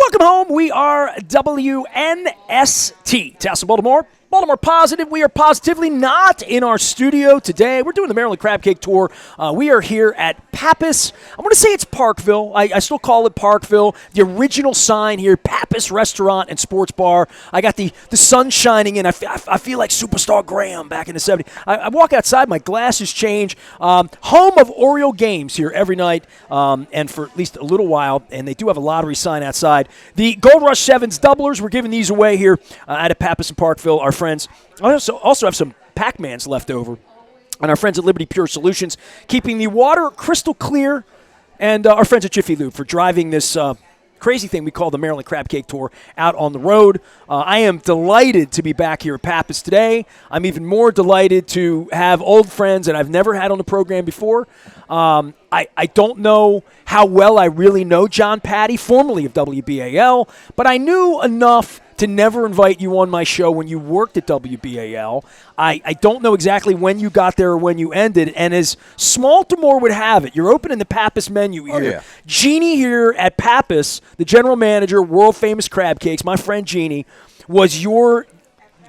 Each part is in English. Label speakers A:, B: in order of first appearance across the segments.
A: Welcome home. We are WNST. Tassel, Baltimore. Baltimore Positive. We are positively not in our studio today. We're doing the Maryland Crab Cake Tour. We are here at Pappas. I'm going to say it's Parkville. I still call it Parkville. The original sign here, Pappas Restaurant and Sports Bar. I got the sun shining in. I feel like Superstar Graham back in the 70s. I walk outside, my glasses change. Home of Oriole games here every night and for at least a little while. And they do have a lottery sign outside. The Gold Rush Sevens doublers, we're giving these away here at Pappas and Parkville. Our friends. I also have some Pac-Mans left over. And our friends at Liberty Pure Solutions, keeping the water crystal clear. And our friends at Jiffy Lube for driving this crazy thing we call the Maryland Crab Cake Tour out on the road. I am delighted to be back here at Pappas today. I'm even more delighted to have old friends that I've never had on the program before. I don't know how well I really know John Patti, formerly of WBAL, but I knew enough to never invite you on my show when you worked at WBAL. I don't know exactly when you got there or when you ended, and as Baltimore would have it, you're opening the Pappas menu here. Oh, yeah. Jeannie here at Pappas, the general manager, world-famous crab cakes, my friend Jeannie, was your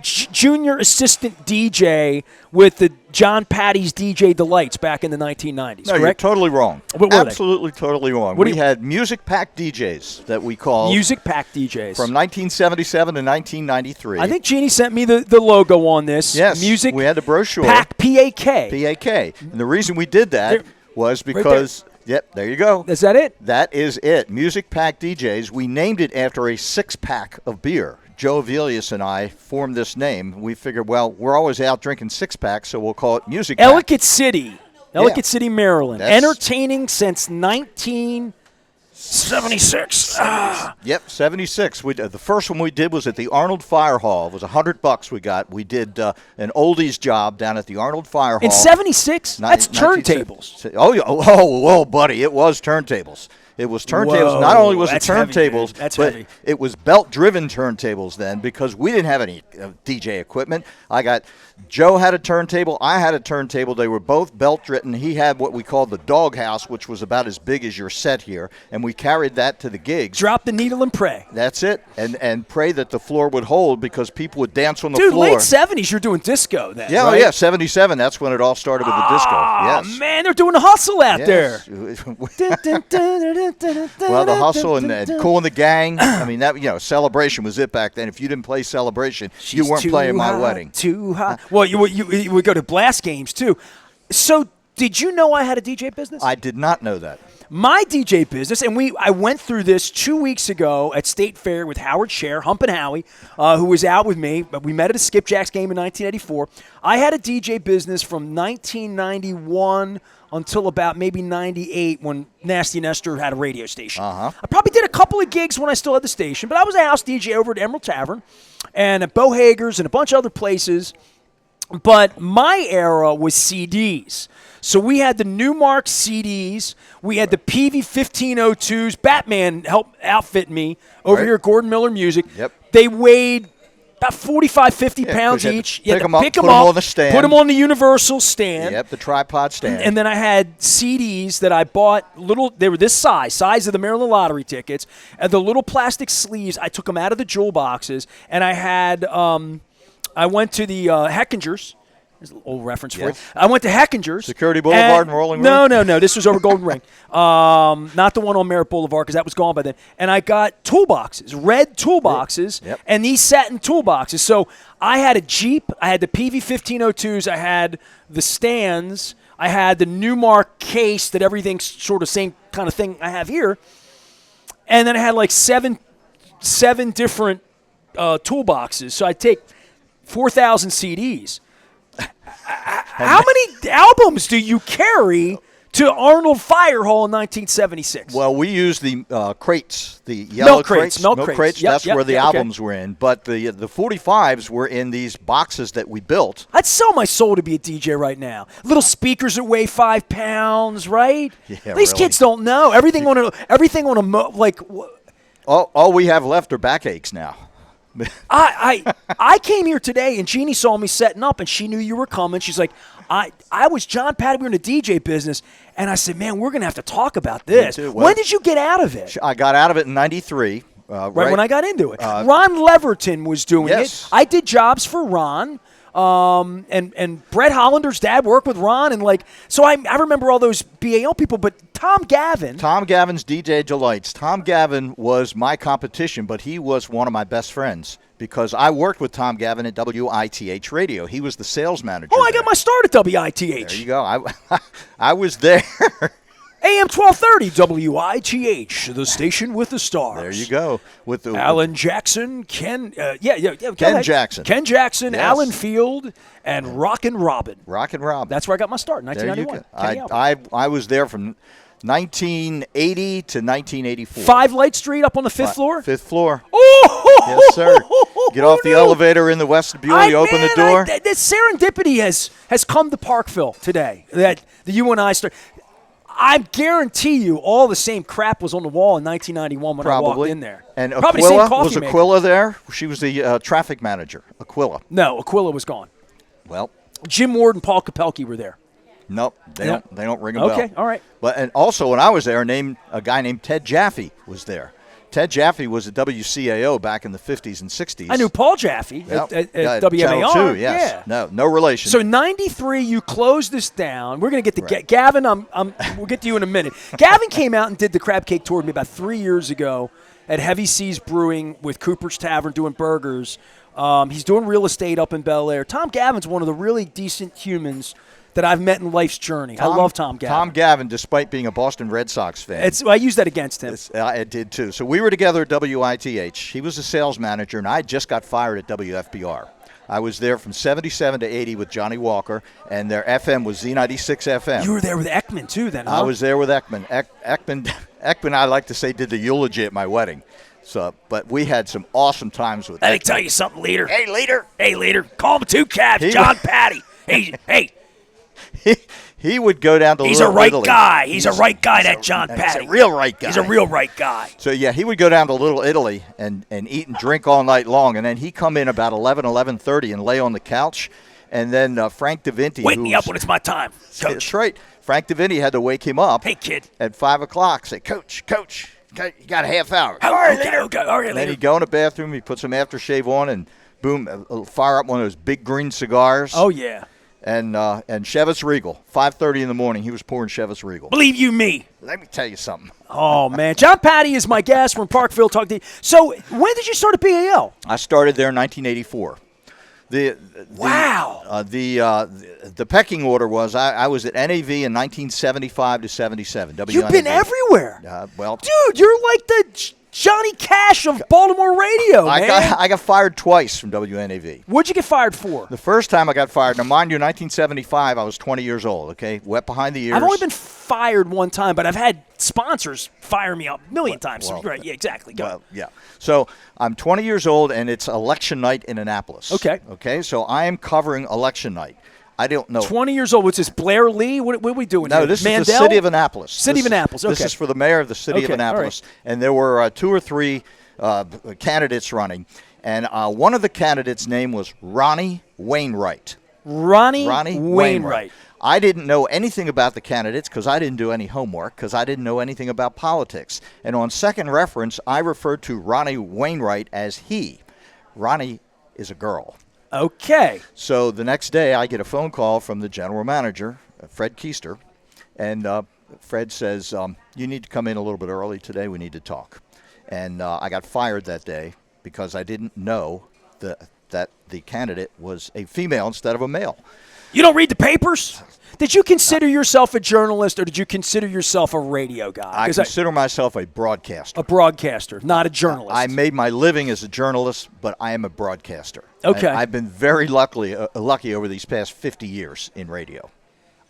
A: junior assistant DJ with the John Patti's DJ Delights back in the 1990s,
B: no,
A: correct?
B: You're totally wrong.
A: What were
B: Absolutely, totally wrong. We had Music Pack DJs that we called.
A: Music Pack DJs.
B: From 1977 to 1993.
A: I think Jeannie sent me the logo on this.
B: Yes.
A: Music
B: we had the brochure.
A: Pack, P-A-K.
B: P-A-K. And the reason we did that was because...
A: Right
B: yep, there you go.
A: Is that it?
B: That is it. Music Pack DJs. We named it after a six-pack of beer. Joe Avelius and I formed this name. We figured, well, we're always out drinking six-packs, so we'll call it Music Pack.
A: Ellicott City, Maryland. Entertaining since 1976.
B: Yep, 76. The first one we did was at the Arnold Fire Hall. It was $100 we got. We did an oldies job down at the Arnold Fire Hall.
A: In 76? That's turntables.
B: Oh, buddy, it was turntables. It was turntables.
A: Whoa,
B: not only was it
A: Heavy,
B: turntables, but
A: heavy.
B: It was belt-driven turntables then because we didn't have any DJ equipment. Joe had a turntable. I had a turntable. They were both belt-driven. He had what we called the doghouse, which was about as big as your set here, and we carried that to the gigs.
A: Drop the needle and pray.
B: That's it, and pray that the floor would hold because people would dance on the
A: floor.
B: Dude,
A: late 70s, you're doing disco then,
B: yeah,
A: right?
B: yeah, 77. That's when it all started with the disco. Yes.
A: Man, they're doing a hustle out there.
B: Well, the hustle and Cool and the Gang. I mean, that Celebration was it back then. If you didn't play Celebration, you weren't playing my wedding.
A: Too hot. Well, you would go to blast games too. So, did you know I had a DJ business?
B: I did not know that.
A: My DJ business, and I went through this 2 weeks ago at State Fair with Howard Scher, Humpin' Howie, who was out with me. We met at a Skipjacks game in 1984. I had a DJ business from 1991 until about maybe 98 when Nasty Nestor had a radio station. I probably did a couple of gigs when I still had the station, but I was a house DJ over at Emerald Tavern and at Bo Hager's and a bunch of other places. But my era was CDs. So we had the Newmark CDs. We had the PV 1502s. Batman helped outfit me over here at Gordon Miller Music.
B: Yep.
A: They weighed about 45, 50 pounds each.
B: You had to pick them up, on the stand.
A: Put them on the universal stand.
B: Yep, the tripod stand.
A: And then I had CDs that I bought they were this size of the Maryland lottery tickets. And the little plastic sleeves, I took them out of the jewel boxes. And I had, I went to the Heckingers. There's an old reference for it. I went to Heckingers.
B: Security Boulevard and Rolling
A: Ring? No. This was over Golden Ring. Not the one on Merritt Boulevard because that was gone by then. And I got toolboxes, red toolboxes, and these sat in toolboxes. So I had a Jeep. I had the PV 1502s. I had the stands. I had the Newmark case that everything's sort of same kind of thing I have here. And then I had like seven different toolboxes. So I'd take 4,000 CDs. How many albums do you carry to Arnold Fire Hall in 1976?
B: Well, we used the crates, the yellow crates.
A: Milk crates.
B: That's where the albums were in. But the 45s were in these boxes that we built.
A: I'd sell my soul to be a DJ right now. Little speakers that weigh 5 pounds, right?
B: Yeah,
A: These kids don't know. Everything on
B: all we have left are backaches now.
A: I came here today, and Jeannie saw me setting up, and she knew you were coming. She's like, I was John Patti. We were in the DJ business, and I said, man, we're going to have to talk about this.
B: Well,
A: when did you get out of it?
B: I got out of it in 93.
A: right when I got into it. Ron Leverton was doing it. I did jobs for Ron. And Brett Hollander's dad worked with Ron, and so I remember all those BAL people, but Tom Gavin's
B: DJ Delights. Tom Gavin was my competition, but he was one of my best friends because I worked with Tom Gavin at WITH Radio. He was the sales manager.
A: Oh, I got my start at WITH.
B: There you go. I was there.
A: AM 1230 WITH, the station with the stars.
B: There you go. With the
A: Alan Jackson, Ken
B: Jackson,
A: yes. Alan Field, and Rockin' Robin. That's where I got my start in 1991.
B: I was there from 1980 to 1984.
A: 5 Light Street up on the 5th floor?
B: 5th floor.
A: Oh!
B: Yes, sir. Get off the elevator in the vestibule. You open the door.
A: This serendipity has come to Parkville today. That the UNI start. I guarantee you all the same crap was on the wall in 1991 when I walked in there.
B: And
A: Probably
B: Aquila there? She was the traffic manager, Aquila.
A: No, Aquila was gone.
B: Well,
A: Jim Ward and Paul Kapelke were there.
B: Nope, they don't ring a bell.
A: Okay, all right.
B: And also when I was there, a guy named Ted Jaffe was there. Ted Jaffe was at WCAO back in the 50s and 60s.
A: I knew Paul Jaffe at WMAR.
B: Channel 2, yes.
A: Yeah.
B: No relation.
A: So 93, you closed this down. We're going to get to Gavin. We'll get to you in a minute. Gavin came out and did the Crab Cake Tour with me about 3 years ago at Heavy Seas Brewing with Cooper's Tavern doing burgers. He's doing real estate up in Bel Air. Tom Gavin's one of the really decent humans that I've met in life's journey. I love Tom Gavin.
B: Tom Gavin, despite being a Boston Red Sox fan.
A: I used that against him.
B: I did too. So we were together at WITH. He was a sales manager, and I just got fired at WFBR. I was there from 77 to 80 with Johnny Walker, and their FM was Z96 FM.
A: You were there with Ekman too then, huh?
B: I was there with Ekman. Ekman, I like to say, did the eulogy at my wedding. But we had some awesome times with Ekman.
A: Let me tell you something, leader.
B: Hey, leader.
A: Call him 2 cabs, John Patti. Hey.
B: He would go down to
A: He's
B: Little
A: a right
B: Italy.
A: guy. He's a right guy, that John Patti.
B: He's a real right guy.
A: He's a real right guy.
B: So, yeah, he would go down to Little Italy and eat and drink all night long, and then he'd come in about 11:30 and lay on the couch, and then Frank DeVinti.
A: Wake me up when it's my time, Coach.
B: That's right. Frank DeVinti had to wake him up.
A: Hey, kid.
B: At 5 o'clock, say, Coach, you got a half hour.
A: All right, leader.
B: Then he'd go in the bathroom, he'd put some aftershave on, and boom, fire up one of those big green cigars.
A: Oh, yeah.
B: And Chivas Regal, 5:30 in the morning, he was pouring Chivas Regal.
A: Believe you me.
B: Let me tell you something.
A: Oh, man. John Patti is my guest from Parkville. Talk to you. So when did you start at BAL?
B: I started there in 1984.
A: Wow.
B: The pecking order was I was at NAV in 1975 to 77.
A: You've been everywhere. Dude, you're like the Johnny Cash of Baltimore radio, man.
B: I got fired twice from WNAV.
A: What'd you get fired for?
B: The first time I got fired, now mind you, 1975, I was 20 years old, okay? Wet behind the ears.
A: I've only been fired one time, but I've had sponsors fire me up a million times. Right, yeah, exactly. Go ahead.
B: Yeah. So I'm 20 years old, and it's election night in Annapolis. Okay, so I am covering election night. I don't know.
A: 20 years old. What's this, Blair Lee? What are we doing
B: here?
A: No,
B: this
A: Mandel?
B: is the city of Annapolis.
A: City of Annapolis, okay.
B: This is for the mayor of the city of Annapolis. Right. And there were 2 or 3 candidates running. And one of the candidates' name was Ronnie Wainwright.
A: Ronnie Wainwright.
B: I didn't know anything about the candidates because I didn't do any homework because I didn't know anything about politics. And on second reference, I referred to Ronnie Wainwright as he. Ronnie is a girl.
A: Okay.
B: So the next day, I get a phone call from the general manager, Fred Keister, and Fred says, you need to come in a little bit early today. We need to talk. And I got fired that day because I didn't know that the candidate was a female instead of a male.
A: You don't read the papers? Did you consider yourself a journalist, or did you consider yourself a radio guy?
B: I consider myself a broadcaster.
A: A broadcaster, not a journalist.
B: I made my living as a journalist, but I am a broadcaster.
A: Okay.
B: I've been very lucky over these past 50 years in radio.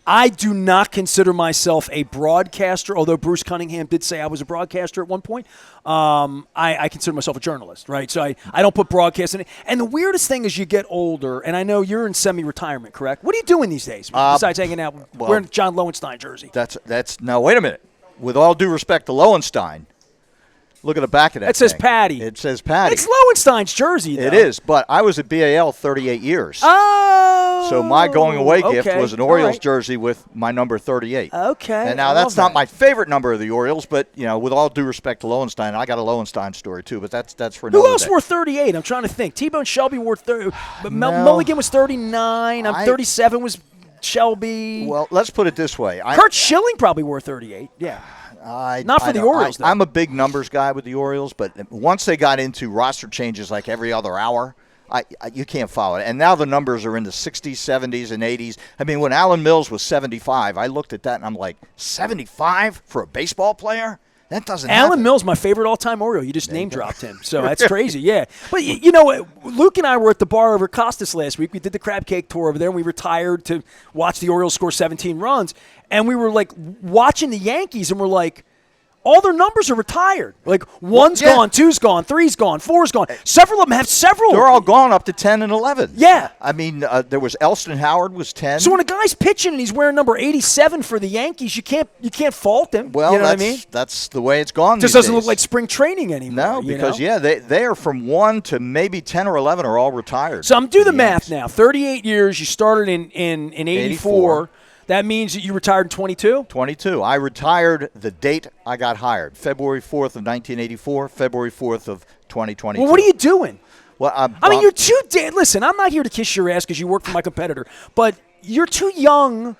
A: I do not consider myself a broadcaster, although Bruce Cunningham did say I was a broadcaster at one point. I consider myself a journalist, right? So I don't put broadcast in it. And the weirdest thing is you get older, and I know you're in semi-retirement, correct? What are you doing these days besides hanging out wearing John Lowenstein jersey?
B: That's now, wait a minute. With all due respect to Lowenstein, look at the back of that.
A: It says Patti.
B: It says Patti.
A: It's Lowenstein's jersey, though.
B: It is, but I was at BAL 38 years.
A: Oh.
B: So my going away gift was an Orioles
A: right.
B: jersey with my number 38.
A: Okay.
B: And now that's not my favorite number of the Orioles, but with all due respect to Lowenstein, I got a Lowenstein story too. But that's for another
A: Who else
B: day.
A: wore 38? I'm trying to think. T-Bone Shelby wore 30. But Mulligan was 39. 37 was Shelby.
B: Well, let's put it this way.
A: Kurt Schilling probably wore 38. Yeah. Not for the Orioles, though.
B: I'm a big numbers guy with the Orioles, but once they got into roster changes like every other hour, you can't follow it. And now the numbers are in the 60s, 70s, and 80s. I mean, when Alan Mills was 75, I looked at that and I'm like, 75 for a baseball player? That doesn't happen.
A: Alan Mills, my favorite all-time Oriole. You just name-dropped him. So that's crazy, yeah. But, Luke and I were at the bar over at Costas last week. We did the crab cake tour over there, and we retired to watch the Orioles score 17 runs. And we were, watching the Yankees, and we're like, all their numbers are retired. Like, one's gone, two's gone, three's gone, four's gone. Several of them have several.
B: They're all gone up to 10 and 11.
A: Yeah.
B: I mean, there was Elston Howard was 10.
A: So when a guy's pitching and he's wearing number 87 for the Yankees, you can't fault him.
B: Well,
A: you know what I mean?
B: That's the way it's gone.
A: Just
B: these
A: doesn't
B: days.
A: look like spring training anymore.
B: No, because they are from 1 to maybe 10 or 11 are all retired.
A: So I'm doing the math now. 38 years. You started in 84. That means that you retired in 22?
B: 22. I retired the date I got hired, February 4th of 1984, February 4th of 2022.
A: Well, what are you doing?
B: Well,
A: I mean, you're too listen, I'm not here to kiss your ass because you work for my competitor, but you're too young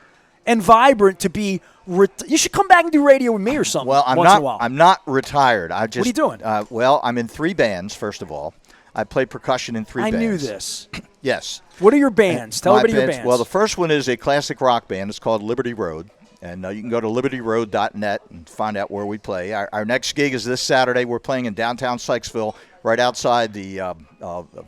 A: and vibrant to be you should come back and do radio with me or something once in a while.
B: I'm not retired. What
A: are you doing?
B: Well, I'm in 3 bands, first of all. I play percussion in 3 bands.
A: I knew this.
B: Yes.
A: What are your bands? Tell everybody your bands.
B: Well, the first one is a classic rock band. It's called Liberty Road. And you can go to libertyroad.net and find out where we play. Our next gig is this Saturday. We're playing in downtown Sykesville, right outside the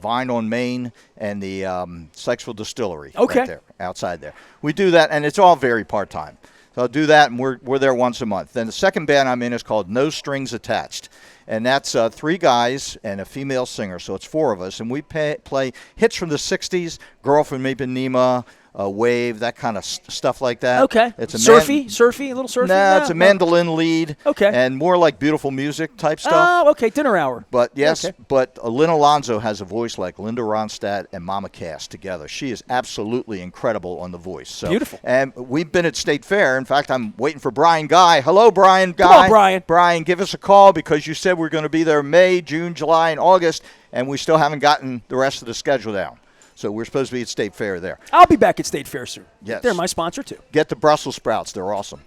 B: Vine on Main and the Sykesville Distillery.
A: Okay.
B: Right there, outside there. We do that, and it's all very part-time. So I'll do that, and we're there once a month. Then the second band I'm in is called No Strings Attached. And that's 3 guys and a female singer, so it's 4 of us. And we play hits from the 60s, Girl from Ipanema, Wave, that kind of stuff like that.
A: Okay.
B: It's a
A: surfy, a little surfy?
B: No, it's a mandolin lead.
A: Okay.
B: And more like beautiful music type stuff.
A: Oh, okay, dinner hour.
B: But yes,
A: okay.
B: But Lynn Alonso has a voice like Linda Ronstadt and Mama Cass together. She is absolutely incredible on the voice. So,
A: beautiful.
B: And we've been at State Fair. In fact, I'm waiting for Brian Guy. Hello, Brian Guy.
A: Come on, Brian.
B: Brian, give us a call because you said we're going to be there May, June, July, and August, and we still haven't gotten the rest of the schedule down. So we're supposed to be at State Fair there.
A: I'll be back at State Fair soon.
B: Yes.
A: They're my sponsor, too.
B: Get the Brussels sprouts. They're awesome.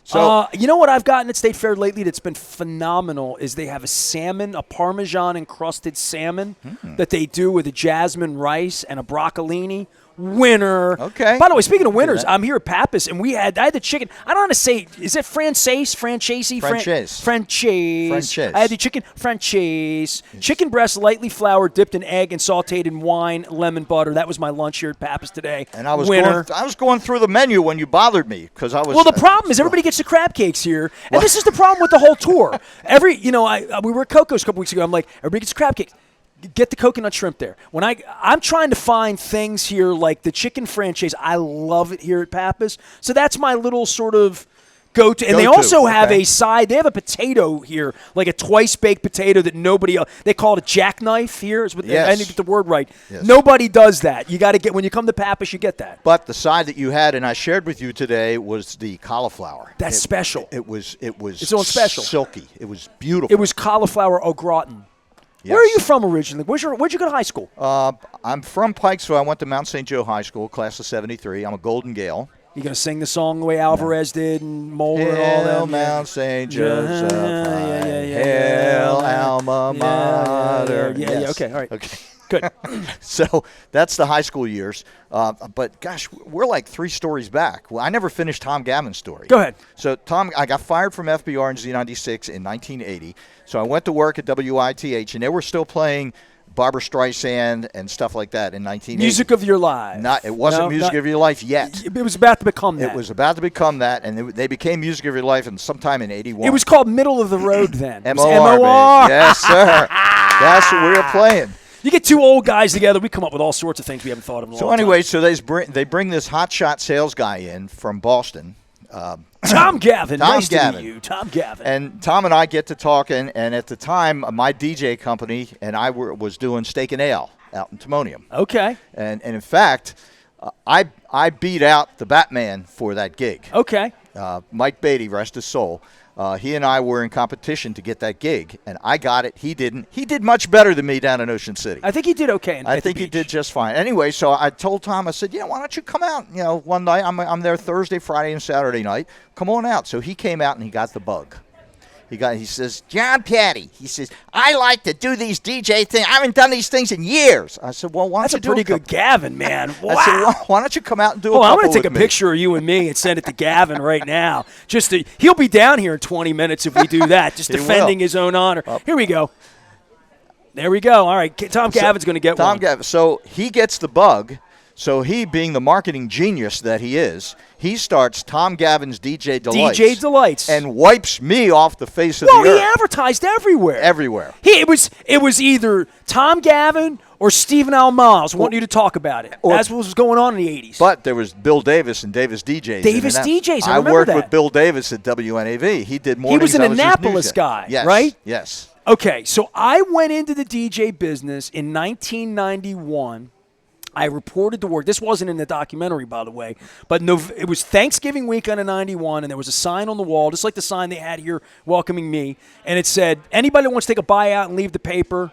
B: So
A: you know what I've gotten at State Fair lately that's been phenomenal is they have a Parmesan-encrusted salmon that they do with a jasmine rice and a broccolini. Winner.
B: Okay.
A: By the way, speaking of winners, I'm here at Pappas, and I had the chicken. I don't know how to say. Is it Franchise?
B: Franchise.
A: I had the chicken franchise. Chicken breast, lightly floured, dipped in egg and sautéed in wine, lemon butter. That was my lunch here at Pappas today.
B: And I was
A: winner.
B: I was going through the menu when you bothered me because I was.
A: Well, the problem is everybody gets the crab cakes here, and this is the problem with the whole tour. We were at Coco's a couple weeks ago. I'm like, everybody gets crab cakes. Get the coconut shrimp there. When I'm trying to find things here like the chicken franchise. I love it here at Pappas. So that's my little sort of go-to. And they also have a side. They have a potato here, like a twice-baked potato that nobody else. They call it a jackknife here. I didn't get the word right.
B: Yes. But the side that you had and I shared with you today was the cauliflower.
A: That's special.
B: It was
A: its own special.
B: Silky. It was beautiful.
A: It was cauliflower au gratin.
B: Yes.
A: Where are you from originally? Where'd you go to high school?
B: I'm from Pikesville. I went to Mount St. Joe High School, class of 73. I'm a Golden Gale.
A: You going to sing the song the way Alvarez did and Moeller and all that?
B: Hail Mount St. Joseph, hail Alma Mater.
A: Yeah, okay, all right.
B: Okay.
A: Good.
B: So that's the high school years. But, gosh, we're like 3 stories back. Well, I never finished Tom Gavin's story.
A: Go ahead.
B: So, I got fired from FBR in Z96 in 1980. So I went to work at WITH, and they were still playing Barbra Streisand and stuff like that in 1980.
A: Music of Your Life.
B: It wasn't Music of Your Life yet.
A: It was about to become that.
B: It was about to become that, and they became Music of Your Life sometime in 81.
A: It was called Middle of the Road then.
B: MOR. Yes, sir. That's what we were playing.
A: You get 2 old guys together, we come up with all sorts of things we haven't thought of in a long time.
B: So they bring this hotshot sales guy in from Boston.
A: Tom Gavin. Nice to meet you. Tom Gavin.
B: And Tom and I get to talking, and at the time, my DJ company and I was doing Steak and Ale out in Timonium.
A: Okay.
B: And in fact, I beat out the Batman for that gig.
A: Okay.
B: Mike Beatty, rest his soul. He and I were in competition to get that gig, and I got it. He didn't. He did much better than me down in Ocean City.
A: I think he did okay.
B: I think he did just fine. Anyway, so I told Tom, I said, why don't you come out? One night, I'm there Thursday, Friday, and Saturday night. Come on out. So he came out, and he got the bug. He says, John Patti. He says, I like to do these DJ things. I haven't done these things in years. I said, well, why don't you do
A: That's a pretty good Gavin, man. Wow.
B: I said, well, why don't you come out and do a couple
A: I'm going to take a
B: me?
A: picture of you and me and send it to Gavin right now. He'll be down here in 20 minutes if we do that, just defending his own honor. Here we go. There we go. All right, Tom Gavin's going to get one.
B: Gavin. So he gets the bug. So he, being the marketing genius that he is, he starts Tom Gavin's DJ Delights.
A: DJ Delights.
B: And wipes me off the face of the earth.
A: Well, he advertised everywhere.
B: Everywhere.
A: It was either Tom Gavin or Stephen Almaz wanting you to talk about it. That's what was going on in the 80s.
B: But there was Bill Davis and Davis DJs.
A: Davis DJs, I remember
B: worked
A: that.
B: with Bill Davis at WNAV. He did mornings.
A: He was an
B: I his
A: Annapolis
B: news
A: guy,
B: yes,
A: right?
B: Yes.
A: Okay, so I went into the DJ business in 1991. I reported to work. This wasn't in the documentary, by the way, but it was Thanksgiving weekend of 91, and there was a sign on the wall, just like the sign they had here welcoming me, and it said, anybody that wants to take a buyout and leave the paper,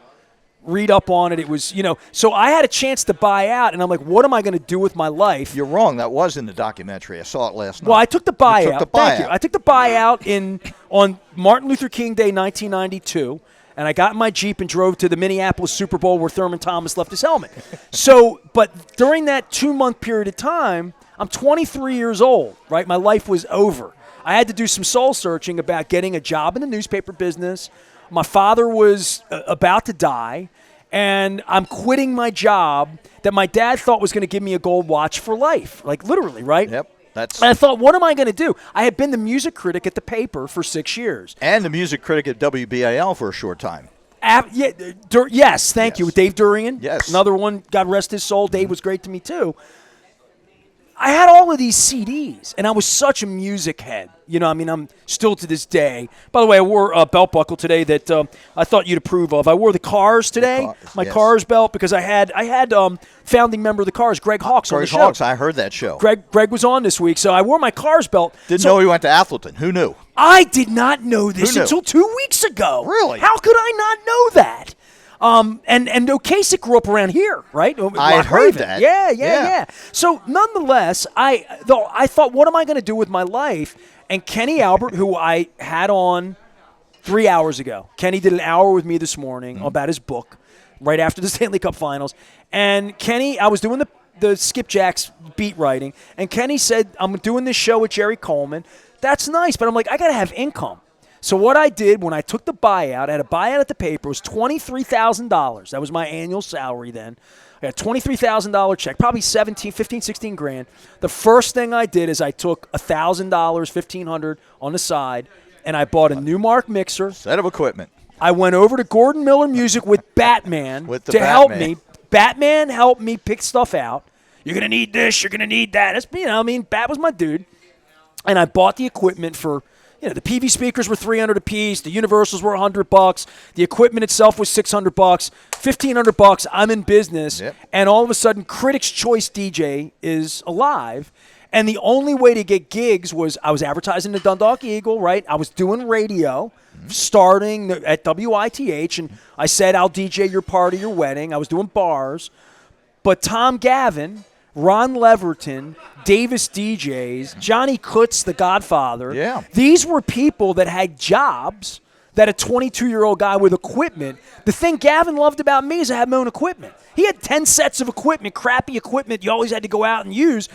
A: read up on it. It was, so I had a chance to buy out, and I'm like, what am I going to do with my life?
B: You're wrong. That was in the documentary. I saw it last night.
A: Well, I took the buyout.
B: You took the
A: Thank
B: buyout.
A: you. I took the buyout on Martin Luther King Day, 1992. And I got in my Jeep and drove to the Minneapolis Super Bowl where Thurman Thomas left his helmet. But during that 2-month period of time, I'm 23 years old, right? My life was over. I had to do some soul searching about getting a job in the newspaper business. My father was about to die, and I'm quitting my job that my dad thought was going to give me a gold watch for life, like literally, right?
B: Yep.
A: And I thought, what am I going to do? I had been the music critic at the paper for 6 years.
B: And the music critic at WBAL for a short time.
A: Yes, thank you. With Dave Durian.
B: Yes.
A: Another one, God rest his soul. Dave was great to me, too. I had all of these CDs, and I was such a music head. I'm still to this day. By the way, I wore a belt buckle today that I thought you'd approve of. I wore the Cars today, my Cars belt, because I had founding member of the Cars, Greg Hawkes, on the show.
B: Greg Hawkes, I heard that show.
A: Greg was on this week, so I wore my Cars belt.
B: Didn't know he went to Athleton. Who knew?
A: I did not know this until 2 weeks ago.
B: Really?
A: How could I not know that? And O'Kasich grew up around here, right?
B: I had heard that.
A: Yeah. So nonetheless, I thought, what am I going to do with my life? And Kenny Albert, who I had on 3 hours ago, Kenny did an hour with me this morning about his book right after the Stanley Cup Finals. And Kenny, I was doing the Skipjacks beat writing, and Kenny said, I'm doing this show with Jerry Coleman. That's nice, but I'm like, I got to have income. So what I did when I took the buyout, I had a buyout at the paper. It was $23,000. That was my annual salary then. I got a $23,000 check, probably 15, 16 grand. The first thing I did is I took $1,000, $1,500 on the side, and I bought a Newmark mixer.
B: Set of equipment.
A: I went over to Gordon Miller Music with Batman help me. Batman helped me pick stuff out. You're going to need this. You're going to need that. Bat was my dude. And I bought the equipment for... the PV speakers were $300 a piece. The universals were $100. The equipment itself was $600. $1,500. I'm in business, and all of a sudden, Critics' Choice DJ is alive. And the only way to get gigs was I was advertising the Dundalk Eagle, right? I was doing radio, starting at WITH, and I said I'll DJ your party, your wedding. I was doing bars, but Tom Gavin, Ron Leverton, Davis DJs, Johnny Kutz, the Godfather.
B: Yeah.
A: These were people that had jobs that a 22-year-old guy with equipment. The thing Gavin loved about me is I had my own equipment. He had 10 sets of equipment, crappy equipment you always had to go out and use.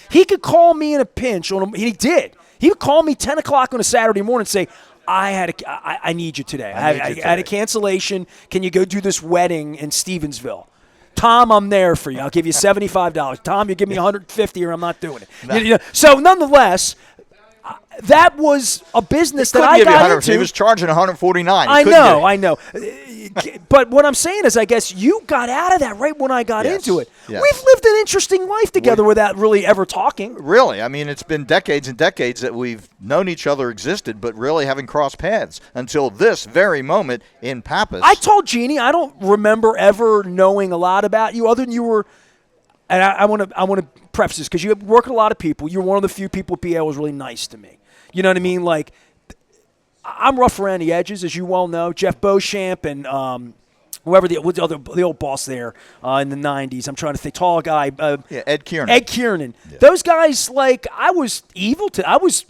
A: He could call me in a pinch. He did. He would call me 10 o'clock on a Saturday morning and say, I need you today. I had a cancellation. Can you go do this wedding in Stevensville? Tom, I'm there for you. I'll give you $75. Tom, you give me $150 or I'm not doing it.
B: No.
A: So nonetheless, that was a business that I got into.
B: He was charging $149.
A: I know. But what I'm saying is, I guess you got out of that right when I got into it.
B: Yes.
A: We've lived an interesting life together without really ever talking.
B: Really. It's been decades and decades that we've known each other existed, but really haven't crossed paths until this very moment in Pappas.
A: I told Jeannie I don't remember ever knowing a lot about you other than you were and I want to preface this because you work with a lot of people. You're one of the few people at BAL was really nice to me. You know what I mean? Like, I'm rough around the edges, as you well know. Jeff Beauchamp and whoever the old boss there in the 90s. I'm trying to think. Tall guy.
B: Ed Kiernan.
A: Ed Kiernan. Yeah. Those guys, like, I was evil to. I was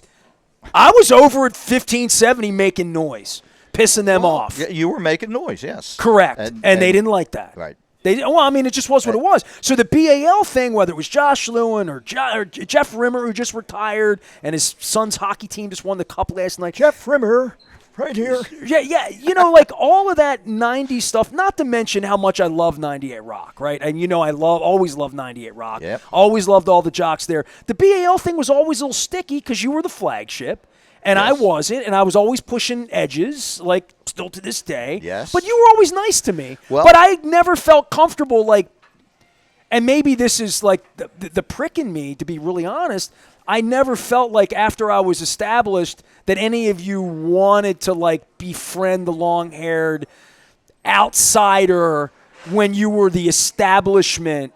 A: over at 1570 making noise, pissing them off.
B: Yeah, you were making noise, yes.
A: Correct. And they didn't like that.
B: Right.
A: It just was what it was. So the BAL thing, whether it was Josh Lewin or Jeff Rimmer, who just retired, and his son's hockey team just won the cup last night.
B: Jeff Rimmer, right here.
A: Yeah. You know, like all of that 90s stuff, not to mention how much I love 98 Rock, right? And you know I always loved 98 Rock.
B: Yep.
A: Always loved all the jocks there. The BAL thing was always a little sticky because you were the flagship. And yes. I wasn't, and I was always pushing edges, like still to this day.
B: Yes.
A: But you were always nice to me.
B: Well,
A: but I never felt comfortable, like, and maybe this is like the prick in me, to be really honest. I never felt like after I was established that any of you wanted to, like, befriend the long-haired outsider when you were the establishment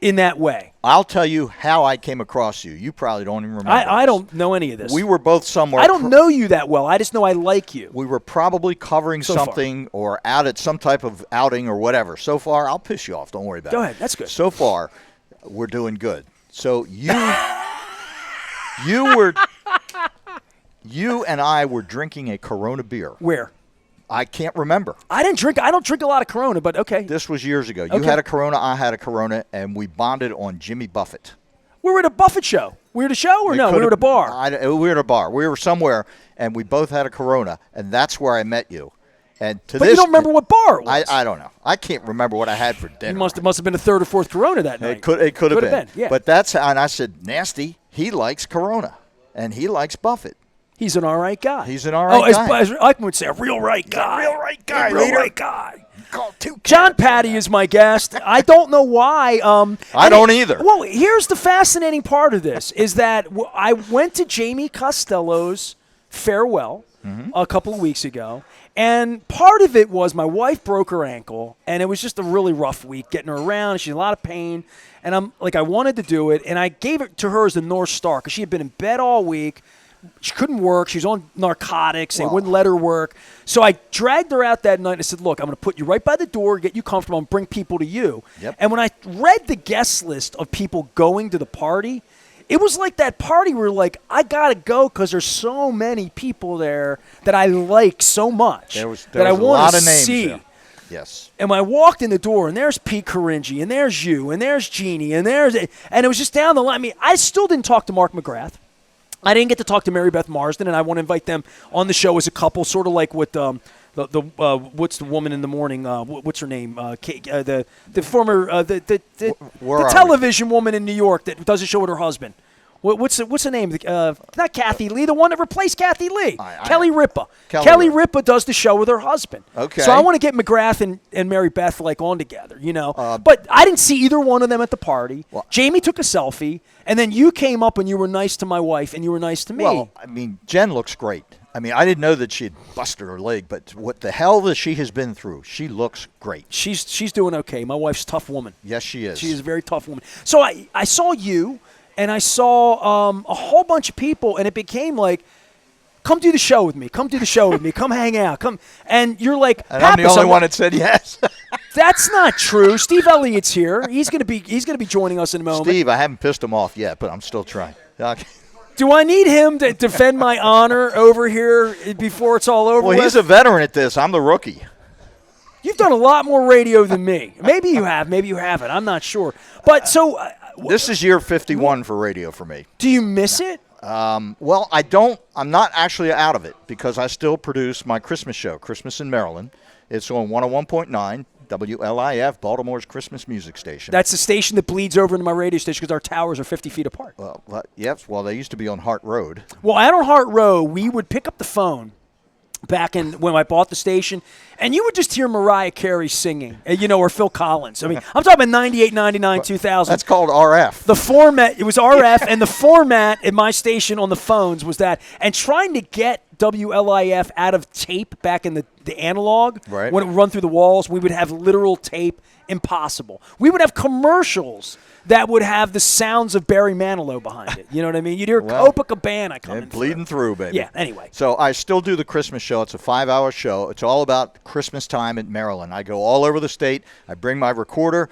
A: in that way.
B: I'll tell you how I came across you. You probably don't even remember.
A: I don't know any of this.
B: We were both somewhere.
A: I don't know you that well. I just know I like you.
B: We were probably covering something or out at some type of outing or whatever. So far, I'll piss you off. Don't worry about it.
A: Go ahead. That's good.
B: So far, we're doing good. So you and I were drinking a Corona beer.
A: Where?
B: I can't remember.
A: I don't drink a lot of Corona, but okay.
B: This was years ago. You had a Corona, I had a Corona, and we bonded on Jimmy Buffett.
A: We were at a Buffett show. We were at a show or no? We were at a bar.
B: We were at a bar. We were somewhere, and we both had a Corona, and that's where I met you. And
A: but you don't remember what bar it was?
B: I don't know. I can't remember what I had for dinner.
A: You must have been a third or fourth Corona that night.
B: It could have been.
A: Yeah.
B: But that's how, and I said, Nasty, he likes Corona, and he likes Buffett.
A: He's an all right guy.
B: He's an all right guy.
A: As Eichmann would say, a real right guy.
B: A real right guy.
A: A real right guy. John Patti is my guest. I don't know why.
B: I don't either.
A: Well, here's the fascinating part of this, is that I went to Jamie Costello's farewell a couple of weeks ago, and part of it was my wife broke her ankle, and it was just a really rough week getting her around, and she's in a lot of pain, and I'm like, I wanted to do it, and I gave it to her as the North Star because she had been in bed all week. She couldn't work. She was on narcotics. They wouldn't let her work. So I dragged her out that night and I said, look, I'm going to put you right by the door, get you comfortable, and bring people to you.
B: Yep.
A: And when I read the guest list of people going to the party, it was like that party where, like, I got to go because there's so many people there that I like so much
B: there was
A: that I want to
B: a lot of names
A: see.
B: there. Yes.
A: And when I walked in the door, and there's Pete Caringi, and there's you, and there's Jeannie, and it was just down the line. I mean, I still didn't talk to Mark McGrath. I didn't get to talk to Mary Beth Marsden, and I want to invite them on the show as a couple, sort of like with what's the woman in the morning? What's her name? The former the television woman in New York that does a show with her husband. What's the name? Not Kathy Lee, the one that replaced Kathy Lee. Kelly Ripa. Kelly Ripa does the show with her husband.
B: Okay.
A: So I want to get McGrath and Mary Beth like on together, you know. But I didn't see either one of them at the party. Well, Jamie took a selfie, and then you came up and you were nice to my wife and you were nice to me.
B: Well, I mean, Jen looks great. I mean, I didn't know that she had busted her leg, but what the hell that she has been through, she looks great.
A: She's doing okay. My wife's a tough woman.
B: Yes, she is.
A: She is a very tough woman. So I saw you. And I saw a whole bunch of people, and it became like, come do the show with me. Come do the show with me. Come hang out. Come. And you're like,
B: and I'm the only one that said yes.
A: That's not true. Steve Elliott's here. He's gonna be joining us in a moment.
B: Steve, I haven't pissed him off yet, but I'm still trying.
A: Do I need him to defend my honor over here before it's all over?
B: Well, he's a veteran at this. I'm the rookie.
A: You've done a lot more radio than me. Maybe you have. Maybe you haven't. I'm not sure. But so.
B: This is year 51 for radio for me.
A: Do you miss it?
B: Well, I don't. I'm not actually out of it because I still produce my Christmas show, Christmas in Maryland. It's on 101.9 WLIF, Baltimore's Christmas music station.
A: That's the station that bleeds over into my radio station because our towers are 50 feet apart.
B: Well, yes. Well, they used to be on Hart Road.
A: Well, out on Hart Road, we would pick up the phone back in when I bought the station, and you would just hear Mariah Carey singing, or Phil Collins. I mean, I'm talking about 98, 99, 2000.
B: That's called RF.
A: The format, it was RF, and the format at my station on the phones was that. And trying to get WLIF out of tape back in the analog.
B: Right.
A: When it would run through the walls, we would have literal tape. Impossible. We would have commercials that would have the sounds of Barry Manilow behind it. You know what I mean? You'd hear Copacabana coming
B: bleeding through, baby.
A: Yeah, anyway.
B: So I still do the Christmas show. It's a 5-hour show. It's all about Christmas time in Maryland. I go all over the state. I bring my recorder.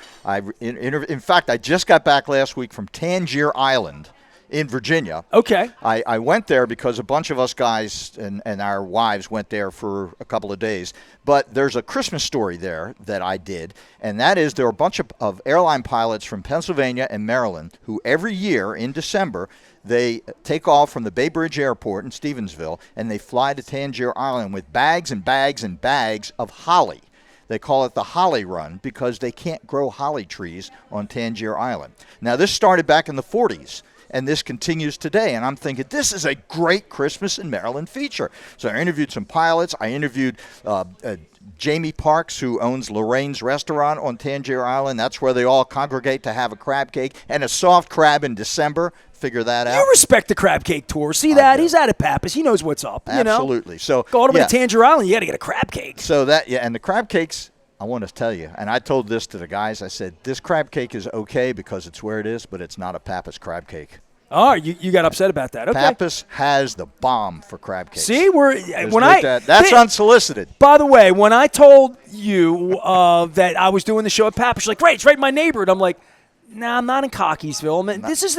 B: In fact, I just got back last week from Tangier Island in Virginia.
A: Okay.
B: I went there because a bunch of us guys and our wives went there for a couple of days. But there's a Christmas story there that I did, and that is there are a bunch of airline pilots from Pennsylvania and Maryland who every year in December they take off from the Bay Bridge Airport in Stevensville, and they fly to Tangier Island with bags and bags and bags of holly. They call it the Holly Run because they can't grow holly trees on Tangier Island. Now, this started back in the 40s. And this continues today. And I'm thinking, this is a great Christmas in Maryland feature. So I interviewed some pilots. I interviewed Jamie Parks, who owns Lorraine's Restaurant on Tangier Island. That's where they all congregate to have a crab cake and a soft crab in December. Figure that out.
A: You respect the crab cake tour. See that? He's out of Pappas. He knows what's up.
B: Absolutely.
A: You know?
B: So
A: go all the way to Tangier Island, you got to get a crab cake.
B: So that, and the crab cakes, I want to tell you, and I told this to the guys, I said, this crab cake is okay because it's where it is, but it's not a Pappas crab cake.
A: Oh, you got upset about that. Okay.
B: Pappas has the bomb for crab cakes.
A: See, that's
B: unsolicited.
A: By the way, when I told you that I was doing the show at Pappas, you're like, great, it's right in my neighborhood. I'm like, nah, I'm not in Cockeysville. Man, this is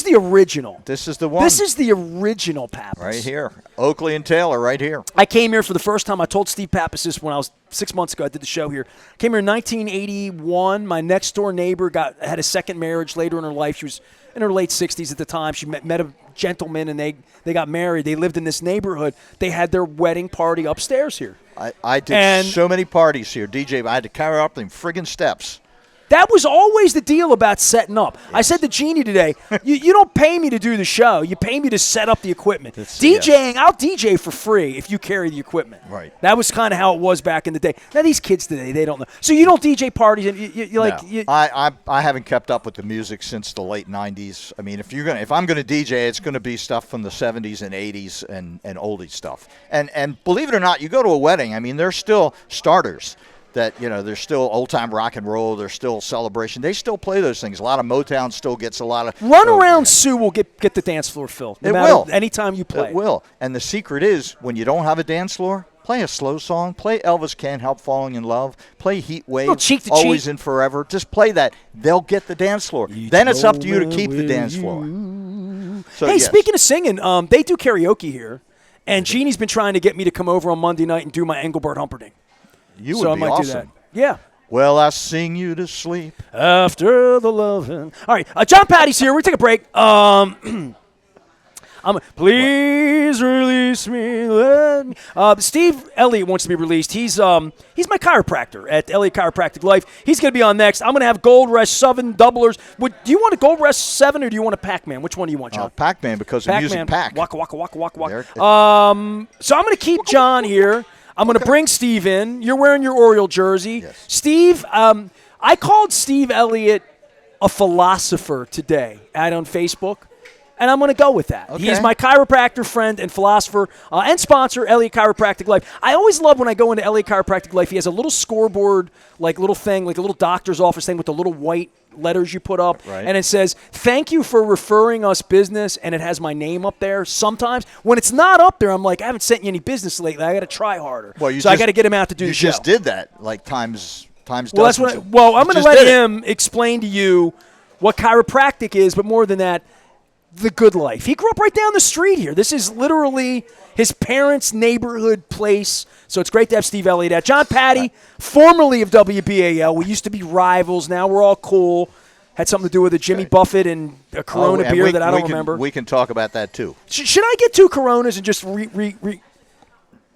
A: the original.
B: This is the one.
A: This is the original Pappas.
B: Right here. Oakley and Taylor right here.
A: I came here for the first time. I told Steve Pappas this when I was 6 months ago. I did the show here. I came here in 1981. My next door neighbor had a second marriage later in her life. She was in her late 60s at the time. She met a gentleman, and they got married. They lived in this neighborhood. They had their wedding party upstairs here.
B: I did so many parties here, DJ. I had to carry up them friggin' steps.
A: That was always the deal about setting up. Yes. I said to Jeannie today, you don't pay me to do the show. You pay me to set up the equipment. DJing, I'll DJ for free if you carry the equipment.
B: Right.
A: That was kind of how it was back in the day. Now, these kids today, they don't know. So you don't DJ parties? And
B: I haven't kept up with the music since the late 90s. I mean, if I'm going to DJ, it's going to be stuff from the 70s and 80s and oldie stuff. And believe it or not, you go to a wedding, I mean, there's still starters. That, there's still old-time rock and roll. There's still celebration. They still play those things. A lot of Motown still gets a lot of...
A: Run Around Sue will get the dance floor filled.
B: It will.
A: Anytime you play.
B: It will. And the secret is, when you don't have a dance floor, play a slow song. Play Elvis Can't Help Falling in Love. Play Heat Wave, Always and Forever. Just play that. They'll get the dance floor. Then it's up to you to keep the dance floor. So,
A: hey, speaking of singing, they do karaoke here. And Jeannie's been trying to get me to come over on Monday night and do my Engelbert Humperdinck.
B: You would be
A: awesome. Do that. Yeah.
B: Well, I sing you to sleep
A: after the loving. All right, John Patti's here. We're going to take a break. Please release me. Let me. Steve Elliott wants to be released. He's my chiropractor at Elliott Chiropractic Life. He's going to be on next. I'm going to have Gold Rush 7 doublers. Do you want a Gold Rush 7 or do you want a Pac-Man? Which one do you want, John?
B: Pac-Man, because the music pack.
A: Waka, waka, waka, waka, waka. So I'm going to keep John here. I'm going to bring Steve in. You're wearing your Oriole jersey.
B: Yes.
A: Steve, I called Steve Elliott a philosopher today out on Facebook, and I'm going to go with that.
B: Okay.
A: He's my chiropractor friend and philosopher and sponsor, Elliott Chiropractic Life. I always love when I go into Elliott Chiropractic Life. He has a little scoreboard, like little thing, like a little doctor's office thing with the little white letters you put up,
B: right.
A: And it says, thank you for referring us business, and it has my name up there. Sometimes when it's not up there, I'm like, I haven't sent you any business lately. I got to try harder. I got to get him out to do the show.
B: You just did that, like times
A: well,
B: dozens.
A: I'm going to let him explain to you what chiropractic is, but more than that, the good life. He grew up right down the street here. This is literally his parents' neighborhood place. So it's great to have Steve Elliott out. John Patti, formerly of WBAL. We used to be rivals. Now we're all cool. Had something to do with a Jimmy Buffett and a Corona beer that I don't remember.
B: We can talk about that, too.
A: Should I get 2 Coronas and just This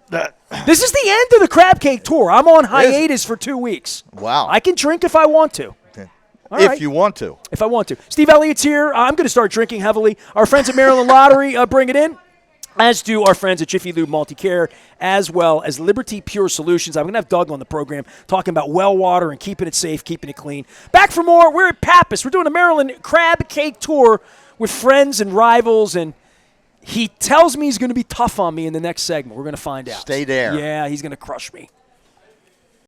A: is the end of the Crab Cake Tour. I'm on hiatus for 2 weeks.
B: Wow.
A: I can drink if I want to.
B: If you want to.
A: If I want to. Steve Elliott's here. I'm going to start drinking heavily. Our friends at Maryland Lottery bring it in, as do our friends at Jiffy Lube Multi-Care, as well as Liberty Pure Solutions. I'm going to have Doug on the program talking about well water and keeping it safe, keeping it clean. Back for more. We're at Pappas. We're doing a Maryland Crab Cake Tour with friends and rivals, and He tells me he's going to be tough on me in the next segment. We're going to find out.
B: Stay there.
A: Yeah, he's going to crush me.